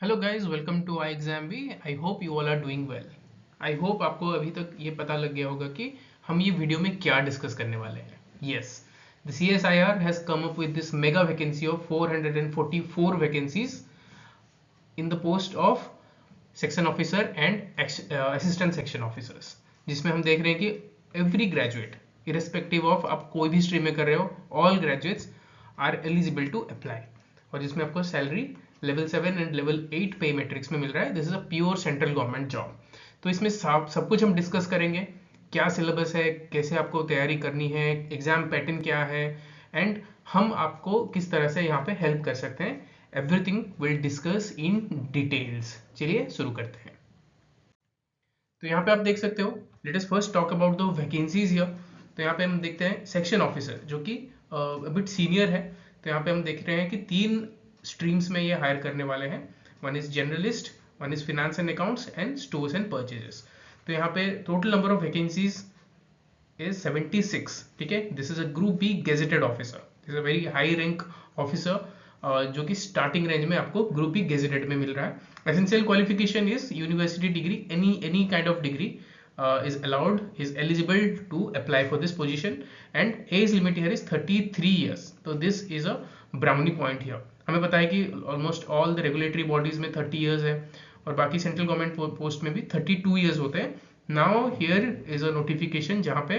Hello guys, welcome to I exam B. I hope you all are doing well. I hope आपको अभी तक ये पता लग गया होगा कि हम ये वीडियो में क्या डिस्कस करने वाले हैं। Yes, the CSIR has come up with this mega vacancy of 444 vacancies in the post of section officer and assistant section officers, जिसमें हम देख रहे हैं कि एवरी ग्रेजुएट इरेस्पेक्टिव ऑफ आप कोई भी स्ट्रीम में कर रहे हो, all graduates are eligible to apply. और जिसमें आपको सैलरी लेवल 7 एंड लेवल 8 पे मैट्रिक्स में मिल रहा है। This is a pure central government job. तो इसमें सब कुछ हम डिस्कस करेंगे। क्या सिलेबस है, कैसे आपको तैयारी करनी है, एग्जाम पैटर्न क्या है, एंड हम आपको किस तरह से यहाँ पे हेल्प कर सकते हैं। Everything will discuss in details. चलिए शुरू करते हैं। तो यहाँ पे आप देख सकते हो, let us first talk about the vacancies here. तो यहाँ पे हम देखते हैं सेक्शन ऑफिसर, जो कि बिट सीनियर है। तो यहाँ पे हम देख रहे हैं कि 3 स्ट्रीम्स में ये हायर करने वाले हैं। One is generalist, one is finance and accounts and stores and purchases. तो यहाँ पे total number of vacancies is 76. ठीक है, this is a group B gazetted officer. This is a very high rank officer, जो कि starting range में आपको group B gazetted में मिल रहा है। Essential qualification is university degree, any kind of degree is allowed, is eligible to apply for this position, and age limit here is 33 years. So this is a brownie point here. हमें पता है कि almost all the regulatory bodies में 30 years है और बाकी central government post में भी 32 इयर्स होते हैं। Now here is a notification जहाँ पे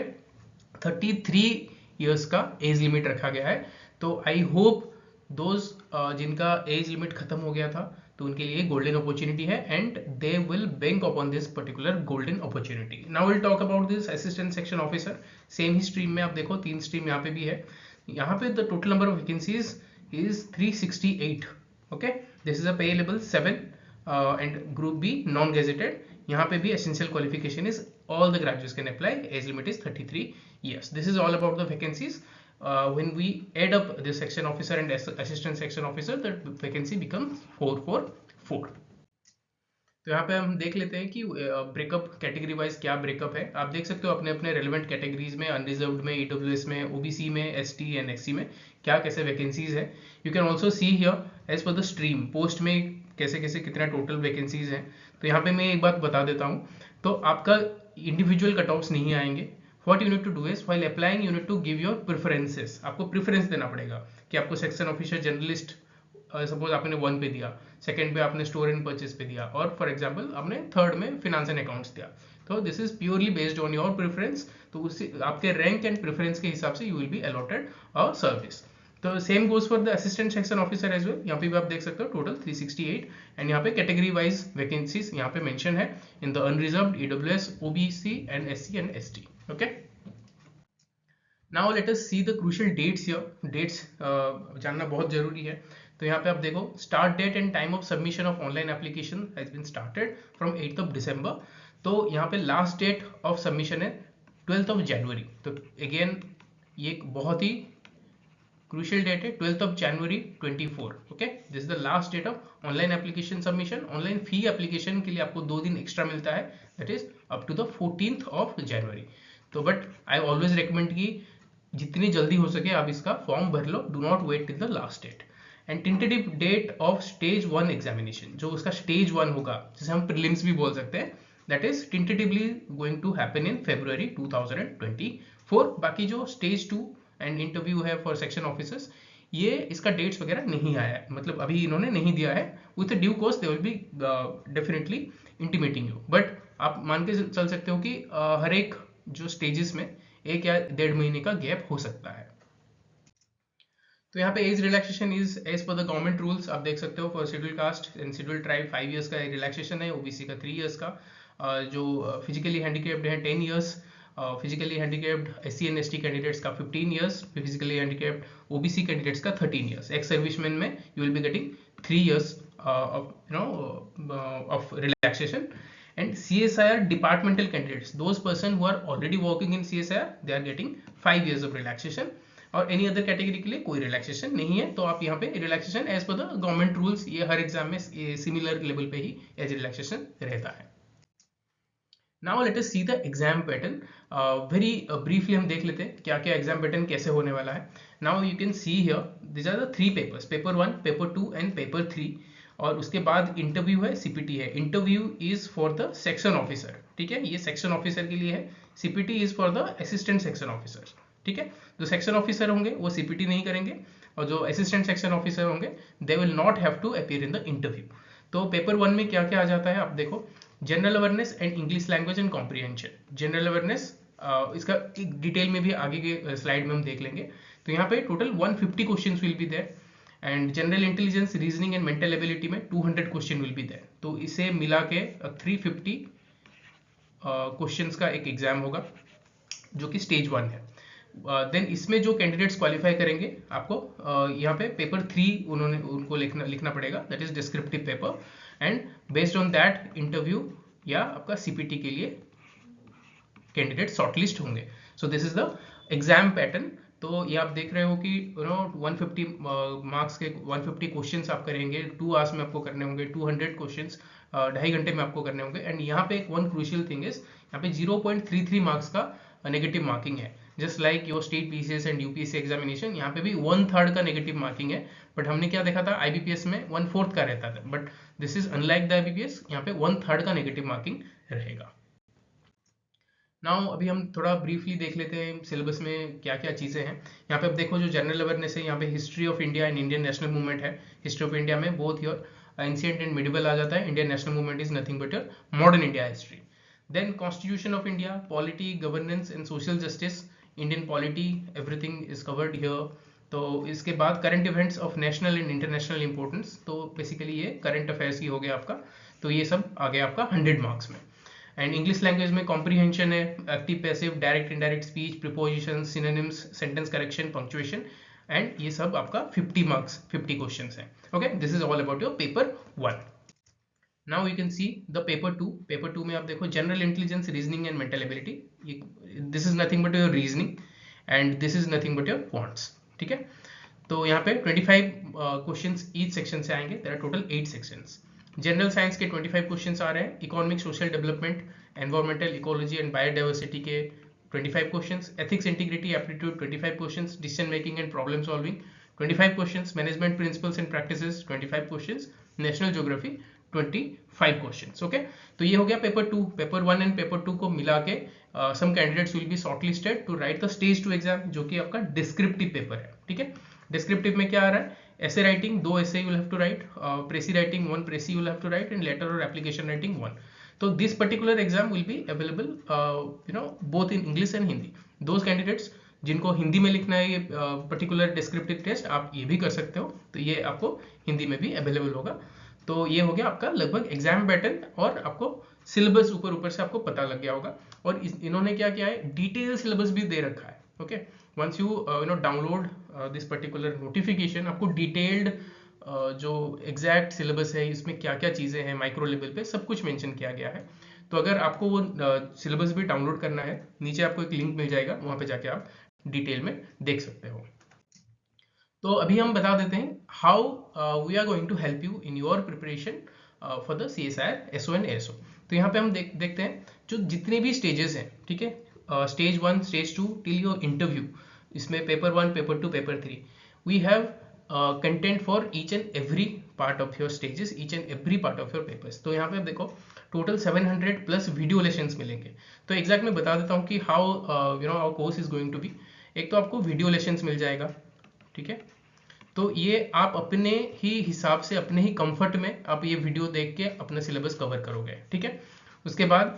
33 इयर्स का एज लिमिट रखा गया है। तो आई होप दोज जिनका एज लिमिट खत्म हो गया था, तो उनके लिए गोल्डन अपॉर्चुनिटी है and they will bank upon this particular golden opportunity. Now will talk about this assistant section officer. Same he stream में आप देखो 3 स्ट्रीम यहाँ पे भी है। यहाँ पे the total number of vacancies is 368. Okay, this is a pay level 7 and group B non gazetted. यहाँ पे भी essential qualification is all the graduates can apply. Age limit is 33 years. This is all about the vacancies. When we add up the section officer and assistant section officer, the vacancy becomes 444. तो यहाँ पे हम देख लेते हैं कि breakup category wise क्या breakup है। आप देख सकते हो अपने अपने रेलिवेंट कैटेगरीज में, अनरिजर्व्ड में, ईडब्ल्यूएस में, ओबीसी में, एसटी एंड एससी में क्या कैसे वैकेंसीज है। You can also see here as per the stream post में कैसे कैसे कितना टोटल वैकेंसीज हैं। तो यहाँ पे मैं एक बात बता देता हूँ, तो आपका इंडिविजुअल कट ऑफ्स नहीं आएंगे। What you need to do is while applying you need to give your preferences. आपको प्रेफरेंस देना पड़ेगा कि आपको सेक्शन ऑफिसर जर्नलिस्ट सपोज आपने 1 पे दिया, सेकंड पे आपने स्टोर एंड परचेज पे दिया, और फॉर एग्जांपल आपने थर्ड में फिनेंस एंड अकाउंट्स दिया। तो this is purely based on your preference. तो उससे आपके रैंक एंड प्रेफरेंस के हिसाब से you will be allotted a service. तो same goes for the assistant section officer as well. यहाँ पे भी आप देख सकते हो टोटल 368 एंड यहाँ पे कैटेगरी वाइज वैकेंसीज यहाँ पे मेंशन है in the unreserved, EWS, OBC and SC and ST. Okay, now let us see the crucial dates here. Dates जानना बहुत जरूरी है। तो यहाँ पे आप देखो start date and time of submission of online application has been started from 8th of December. तो यहाँ पे लास्ट डेट ऑफ सबमिशन है 12th ऑफ जनवरी। तो अगेन ये एक बहुत ही क्रूशियल डेट है, 12th of January 24। Okay, this is the last date of online application submission. Online fee application के लिए आपको 2 दिन एक्स्ट्रा मिलता है, that is up to the 14th of January. तो बट आई ऑलवेज रिकमेंड कि जितनी जल्दी हो सके आप इसका फॉर्म भर लो, do not wait till the last date. And tentative date of stage 1 examination, जो उसका स्टेज 1 होगा, जिसे हम प्रीलिम्स भी बोल सकते हैं, that is tentatively going to happen in February 2024। बाकी जो स्टेज 2 एंड इंटरव्यू है फॉर सेक्शन ऑफिसर्स, ये इसका डेट्स वगैरह नहीं आया है, मतलब अभी इन्होंने नहीं दिया है। With due course they will be definitely intimating you. But आप मान के चल सकते हो कि हर एक जो स्टेजेस में 1 या 1.5 महीने का गैप हो सकता है। तो यहाँ पे age relaxation is as per the government rules. आप देख सकते हो for scheduled caste and scheduled tribe 5 years का रिलैक्सेशन है, ओबीसी का 3 इयर्स का, जो फिजिकली हैंडीकेप्ड है 10 years, physically handicapped SC and ST candidates का 15 years, physically handicapped OBC candidates का 13 इयर्स। एक्स सर्विसमैन में you will be getting 3 years of relaxation. And CSIR departmental candidates, those person who are already working in CSIR, they are getting 5 years of relaxation. और any other category के लिए कोई relaxation नहीं है। तो आप यहाँ पे relaxation as per the government rules, ये हर एग्जाम में सिमिलर लेवल पे ही एज रिलैक्सेशन रहता है। Now let us see the exam pattern. Very briefly हम देख लेते हैं क्या क्या एग्जाम पैटर्न कैसे होने वाला है। Now you can see here this are the 3 papers, paper 1, paper 2 and paper 3। और उसके बाद इंटरव्यू है, सीपीटी है। Interview is for the section officer, ठीक है, ये सेक्शन ऑफिसर के लिए है। CPT is for the assistant section officer, ठीक है। जो सेक्शन ऑफिसर होंगे वो सीपीटी नहीं करेंगे, और जो असिस्टेंट सेक्शन ऑफिसर होंगे they will not have to appear in the interview. तो पेपर 1 में क्या क्या आ जाता है आप देखो, general awareness and English language and comprehension. General awareness इसका एक डिटेल में भी आगे के स्लाइड में हम देख लेंगे। तो यहाँ पे total 150 questions will be there, and general intelligence, reasoning and mental ability में 200 क्वेश्चन विल बी देयर। तो इसे मिला के 350 क्वेश्चंस का एक एग्जाम होगा जो कि स्टेज 1 है। देन इसमें जो कैंडिडेट्स क्वालिफाई करेंगे आपको यहाँ पे पेपर 3 उनको लिखना पड़ेगा, that is descriptive paper, and based on that interview या आपका सीपीटी के लिए कैंडिडेट शॉर्टलिस्ट होंगे। सो this is the exam pattern. तो ये आप देख रहे हो कि 150 मार्क्स के 150 क्वेश्चंस आप करेंगे, 2 आवर्स में आपको करने होंगे, 200 क्वेश्चंस 2.5 घंटे में आपको करने होंगे। एंड यहाँ पे एक वन क्रूशियल थिंग इज, यहाँ पे 0.33 मार्क्स का नेगेटिव मार्किंग है, just like your state PCS and UPSC examination. यहाँ पे भी 1/3 का नेगेटिव मार्किंग है, बट हमने क्या देखा था आईबीपीएस में 1/4 का रहता था, but this is unlike the IBPS, यहाँ पे 1/3 का नेगेटिव मार्किंग रहेगा। नाउ अभी हम थोड़ा ब्रीफली देख लेते हैं सिलेबस में क्या क्या चीज़ें हैं। यहाँ पे अब देखो जो जनरल अवेयरनेस है, यहाँ पे history of India and Indian national movement है। हिस्ट्री ऑफ इंडिया में both your ancient and medieval आ जाता है, Indian national movement is nothing but your modern India history. Then constitution of India, polity, governance and social justice, Indian polity, everything is covered here. तो इसके बाद current events of national and international importance, तो basically ये current affairs ही हो गया आपका। तो ये सब आ गया आपका 100 मार्क्स में। एंड इंग्लिश लैंग्वेज में कॉम्प्रीहेंशन है, active passive, direct indirect speech, preposition, synonyms, sentence correction, punctuation, and ये सब आपका 50 मार्क्स 50 क्वेश्चंस है। Okay, this is all about your paper 1। Now you can see the paper 2। Paper 2 में आप देखो general intelligence, reasoning and mental ability, this is nothing but your reasoning and this is nothing but your quants, ठीक है। तो यहाँ पे 25 questions each section से आएंगे, there are total 8 sections. General science के 25 क्वेश्चंस आ रहे हैं, economic, social development, environmental, ecology and biodiversity के 25 questions, ethics, integrity, aptitude 25 questions, decision making and problem solving 25 questions, management principles and practices 25 questions, national geography 25 questions. Okay, तो ये हो गया paper 2। Paper 1 and paper 2 को मिला के some candidates will be shortlisted to write the stage 2 exam, जो कि आपका डिस्क्रिप्टिव पेपर है, ठीक है। डिस्क्रिप्टिव में क्या आ रहा है, essay writing 2 essay you will have to write, précis writing 1 précis you will have to write, and letter or application writing 1. So this particular exam will be available both in English and Hindi. Those candidates जिनको हिंदी में लिखना है ये particular descriptive test, आप ये भी कर सकते हो, तो ये आपको हिंदी में भी अवेलेबल होगा। तो ये हो गया आपका लगभग एग्जाम पैटर्न, और आपको सिलेबस ऊपर से आपको पता लग गया होगा। और इन्होंने क्या किया है, डिटेल सिलेबस भी दे रखा है। Okay, once you download this particular notification, आपको डिटेल्ड जो एग्जैक्ट सिलेबस है, इसमें क्या क्या चीज़ें हैं माइक्रो लेवल पे सब कुछ मेंशन किया गया है। तो अगर आपको वो सिलेबस भी डाउनलोड करना है, नीचे आपको एक लिंक मिल जाएगा, वहाँ पे जाके आप डिटेल में देख सकते हो। तो अभी हम बता देते हैं how we are going to help you in your preparation for the CSIR SO and ASO। तो यहाँ पे हम देखते हैं जो जितने भी स्टेजेस हैं, ठीक है, stage 1, stage 2 till your interview, इसमें paper 1, paper 2, paper 3, we have content for each and every part of your stages, each and every part of your papers. तो यहाँ पे आप देखो टोटल 700 प्लस वीडियो लेसन्स मिलेंगे। तो एग्जैक्ट मैं बता देता हूँ कि how our course is going to be. एक तो आपको वीडियो लेसन्स मिल जाएगा, ठीक है, तो ये आप अपने ही हिसाब से, अपने ही कंफर्ट में आप ये वीडियो देख के अपना सिलेबस कवर करोगे, ठीक है। उसके बाद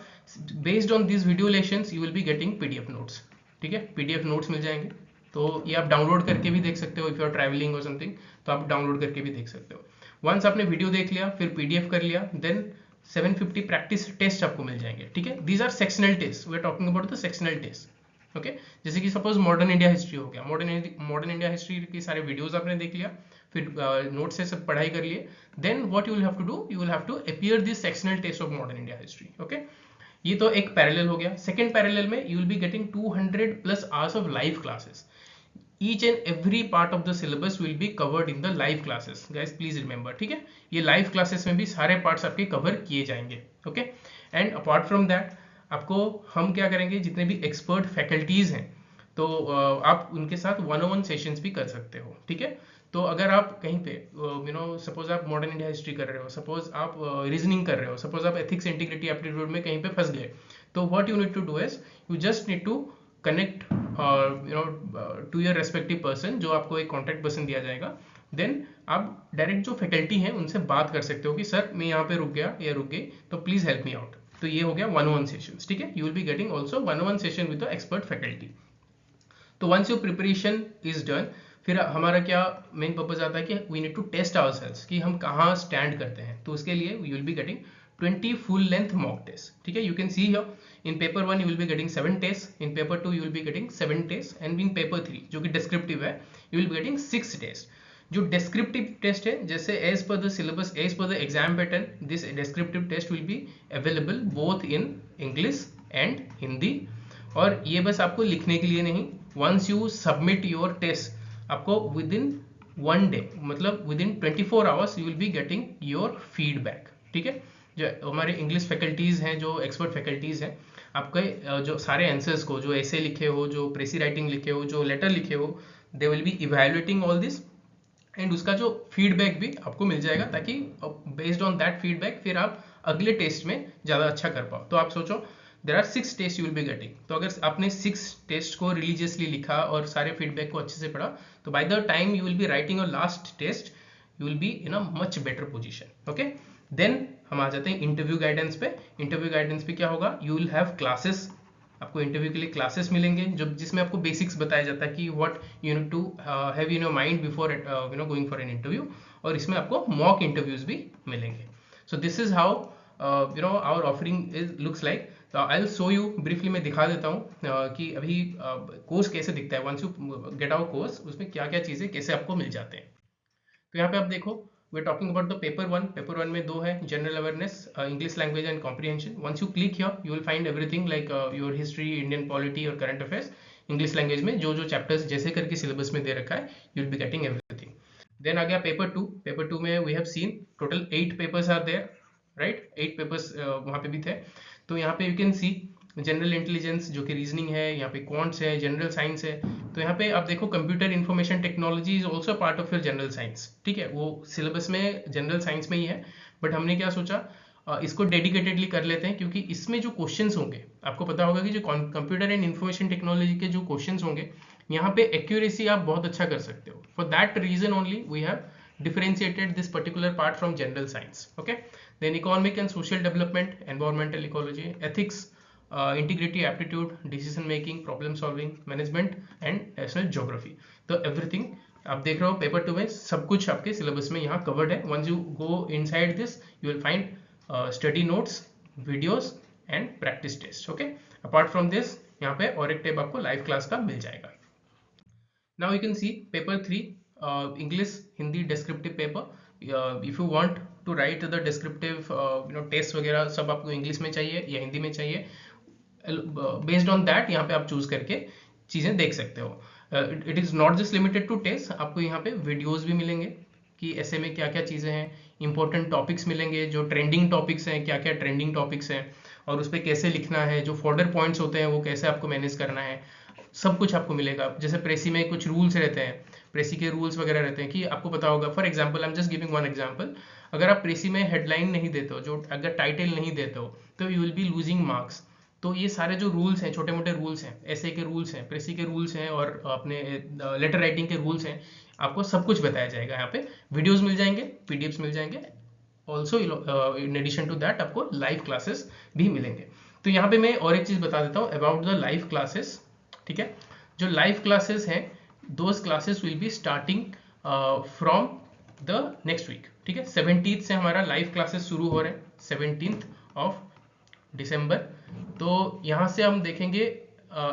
based on this video lessons you will be getting PDF notes, ठीक है, PDF नोट्स मिल जाएंगे। तो ये आप डाउनलोड करके भी देख सकते हो, इफ यू आर ट्रैवलिंग और समथिंग, तो आप डाउनलोड करके भी देख सकते हो। वंस आपने वीडियो देख लिया, फिर PDF कर लिया, देन 750 प्रैक्टिस टेस्ट आपको मिल जाएंगे, ठीक है। These are sectional test, we are talking about the sectional test. Okay, जैसे कि सपोज मॉडर्न इंडिया हिस्ट्री हो गया, मॉडर्न इंडिया हिस्ट्री के सारे वीडियोस आपने देख लिया, फिर नोट से सब पढ़ाई कर लिए, then what you will have to do, you will have to appear this sectional test of modern India history. Okay, ये तो एक पैरेलल हो गया। सेकंड पैरेलल में you will be getting 200 plus hours of live classes. Each and every part of the syllabus will be covered in the live classes, guys, please remember, ठीक है। ये live classes में भी सारे parts आपके cover किए जाएंगे। Okay, and apart from that आपको हम क्या करेंगे, जितने भी एक्सपर्ट फैकल्टीज हैं, तो आप उनके साथ 1-on-1 सेशंस भी कर सकते हो, ठीक है। तो अगर आप कहीं पे सपोज आप मॉडर्न इंडिया हिस्ट्री कर रहे हो, सपोज आप रीजनिंग कर रहे हो, सपोज आप एथिक्स इंटीग्रिटी एप्टीट्यूड में कहीं पे फंस गए, तो what you need to do is you just need to connect to your respective person, जो आपको एक कॉन्टैक्ट पर्सन दिया जाएगा। देन आप डायरेक्ट जो फैकल्टी है उनसे बात कर सकते हो कि सर मैं यहाँ पे रुक गया या रुक गई, तो प्लीज हेल्प मी आउट। तो ये हो गया 1-on-1 सेशंस, ठीक है। You will be getting also 1-on-1 session with the expert faculty. तो once your preparation is done, फिर हमारा क्या मेन पर्पज आता है कि we need to test ourselves कि हम कहाँ स्टैंड करते हैं। तो उसके लिए you will be getting 20 full length mock tests, ठीक है। you can see here in paper 1 you will be getting 7 tests, in paper 2 you will be getting 7 tests, and in paper 3 जो कि descriptive है you will be getting 6 tests। जो descriptive test है, जैसे as per the syllabus, as per the exam pattern, this descriptive test will be available both in English and Hindi। और ये बस आपको लिखने के लिए नहीं, once you submit your test आपको within 1 day मतलब within 24 hours you will be getting your feedback, ठीक है। जो हमारे इंग्लिश फैकल्टीज हैं, जो एक्सपर्ट फैकल्टीज हैं, आपके जो सारे आंसर्स को, जो ऐसे लिखे हो, जो प्रेसी राइटिंग लिखे हो, जो लेटर लिखे हो, they will be evaluating all this, and उसका जो फीडबैक भी आपको मिल जाएगा, ताकि बेस्ड ऑन दैट फीडबैक फिर आप अगले टेस्ट में ज़्यादा अच्छा कर पाओ। तो आप सोचो there are 6 test you will be getting, तो अगर आपने 6 टेस्ट को रिलीजियसली लिखा और सारे फीडबैक को अच्छे से पढ़ा, तो by the time you will be writing your last test you will be in a much better position, okay. Then हम आ जाते हैं इंटरव्यू गाइडेंस पे। इंटरव्यू गाइडेंस पे क्या होगा, यू विल हैव क्लासेस, आपको इंटरव्यू के लिए क्लासेस मिलेंगे, जो जिसमें आपको बेसिक्स बताया जाता है कि what you need to have in your mind before going for an interview, और इसमें आपको मॉक इंटरव्यूज भी मिलेंगे। So this is how our offering is looks like. I will show you briefly, मैं दिखा देता हूँ कि अभी कोर्स कैसे दिखता है। Once you get our course, उसमें क्या क्या चीज़ें कैसे आपको मिल जाते हैं। तो यहाँ पे आप देखो, we are talking about the paper 1। Paper 1 में 2 है, general awareness, English language and comprehension. Once you click here you will find everything like your history, Indian polity और करंट अफेयर्स। इंग्लिश लैंग्वेज में जो जो चैप्टर्स जैसे करके syllabus में दे रखा है, you will be getting everything. Then आ गया पेपर 2। पेपर 2 में we have seen total 8 papers are there, right. 8 papers वहाँ पे भी थे। तो यहाँ पे you can see general intelligence जो कि रीजनिंग है, यहाँ पे क्वांट्स है, जनरल साइंस है। तो यहाँ पे आप देखो computer information technology is also part of your general science, ठीक है। वो सिलेबस में जनरल साइंस में ही है, बट हमने क्या सोचा इसको डेडिकेटेडली कर लेते हैं, क्योंकि इसमें जो क्वेश्चंस होंगे, आपको पता होगा कि जो कंप्यूटर एंड इंफॉर्मेशन टेक्नोलॉजी के जो क्वेश्चंस होंगे, यहाँ पे एक्यूरेसी आप बहुत अच्छा कर सकते हो। For that reason only we have differentiated this particular part from general science, okay। Then economic and social development, environmental ecology, ethics, integrity, aptitude, decision making, problem solving, management and national geography। तो everything आप देख रहे हो paper 2 में सब कुछ आपके syllabus में यहाँ कवर्ड है। once you go inside this you will find study notes, videos and practice test, okay। apart from this यहाँ पे और एक टैब आपको लाइव क्लास का मिल जाएगा। now you can see paper 3 English Hindi descriptive paper। if you want to write the descriptive test वगैरह सब आपको इंग्लिश में चाहिए या हिंदी में चाहिए, बेस्ड ऑन दैट यहाँ पे आप चूज करके चीज़ें देख सकते हो। It is not just limited to test, आपको यहाँ पे वीडियोस भी मिलेंगे कि ऐसे में क्या क्या चीज़ें हैं, इंपॉर्टेंट टॉपिक्स मिलेंगे, जो ट्रेंडिंग टॉपिक्स हैं, क्या क्या ट्रेंडिंग टॉपिक्स हैं और उस पर कैसे लिखना है, जो फॉर्डर पॉइंट्स होते हैं वो कैसे आपको मैनेज करना है, सब कुछ आपको मिलेगा। जैसे प्रेसी में कुछ रूल्स रहते हैं, प्रेसी के रूल्स वगैरह रहते हैं कि आपको पता होगा। For example I am just giving one example, अगर आप प्रेसी में हेडलाइन नहीं देते हो, जो अगर टाइटल नहीं देते हो, तो you will be losing marks. तो ये सारे जो रूल्स हैं, छोटे मोटे रूल्स हैं, ऐसे के रूल्स हैं, प्रेसी के रूल्स हैं और अपने लेटर राइटिंग के रूल्स हैं, आपको सब कुछ बताया जाएगा। यहाँ पे वीडियोस मिल जाएंगे, पीडीएफ्स मिल जाएंगे, also in addition to that आपको लाइव क्लासेस भी मिलेंगे। तो यहाँ पे मैं और एक चीज़ बता देता हूँ अबाउट द लाइव क्लासेस, ठीक है। जो लाइव क्लासेस हैं, those classes will be starting from the next week, ठीक है। 17th से हमारा लाइव क्लासेस शुरू हो रहे हैं, 17th ऑफ दिसंबर। तो यहाँ से हम देखेंगे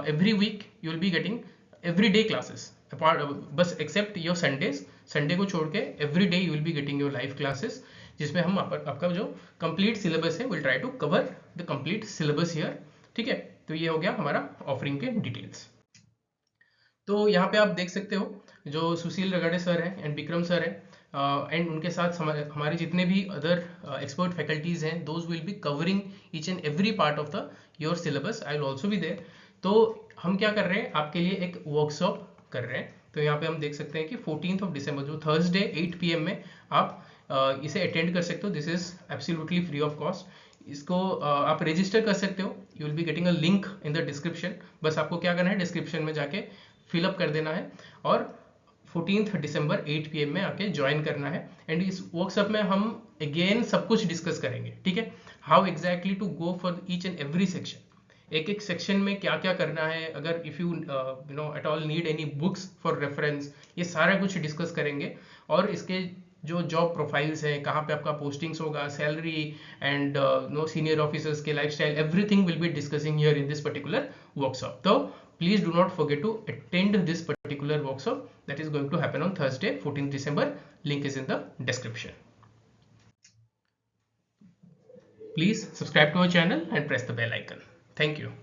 every week you will be getting every day classes, बस एक्सेप्ट योर संडेज, संडे को छोड़ के every day you will be getting your live classes, जिसमें हम आपका जो कंप्लीट सिलेबस है will try to cover the complete syllabus here, ठीक है। तो ये हो गया हमारा ऑफरिंग के डिटेल्स। तो यहाँ पे आप देख सकते हो जो सुशील रगड़े सर हैं एंड विक्रम सर हैं एंड उनके साथ हमारे जितने भी अदर एक्सपर्ट फैकल्टीज हैं, those will be covering each and every part of the your syllabus. I will also be there. तो हम क्या कर रहे हैं, आपके लिए एक वर्कशॉप कर रहे हैं, तो यहाँ पे हम देख सकते हैं कि 14th ऑफ दिसंबर जो थर्सडे 8 PM में आप इसे अटेंड कर सकते हो। This is absolutely free of cost. इसको आप रजिस्टर कर सकते हो। You will be getting a link in the description. बस आपको क्या करना है, डिस्क्रिप्शन में जाके फिलअप कर देना है और 14th दिसंबर 8 PM में आके ज्वाइन करना है। एंड इस वर्कशॉप में हम अगेन सब कुछ डिस्कस करेंगे, ठीक है। How exactly to go for each and every section, एक एक सेक्शन में क्या क्या करना है, अगर if you know at all need any books for reference, ये सारा कुछ डिस्कस करेंगे। और इसके जो जॉब प्रोफाइल्स है, कहाँ पे आपका पोस्टिंग्स होगा, salary and no senior officers के lifestyle, everything will be discussing here in this particular workshop. तो please do not forget to attend this particular workshop that is going to happen on Thursday 14th December. Link is in the description. Please subscribe to our channel and press the bell icon. Thank you.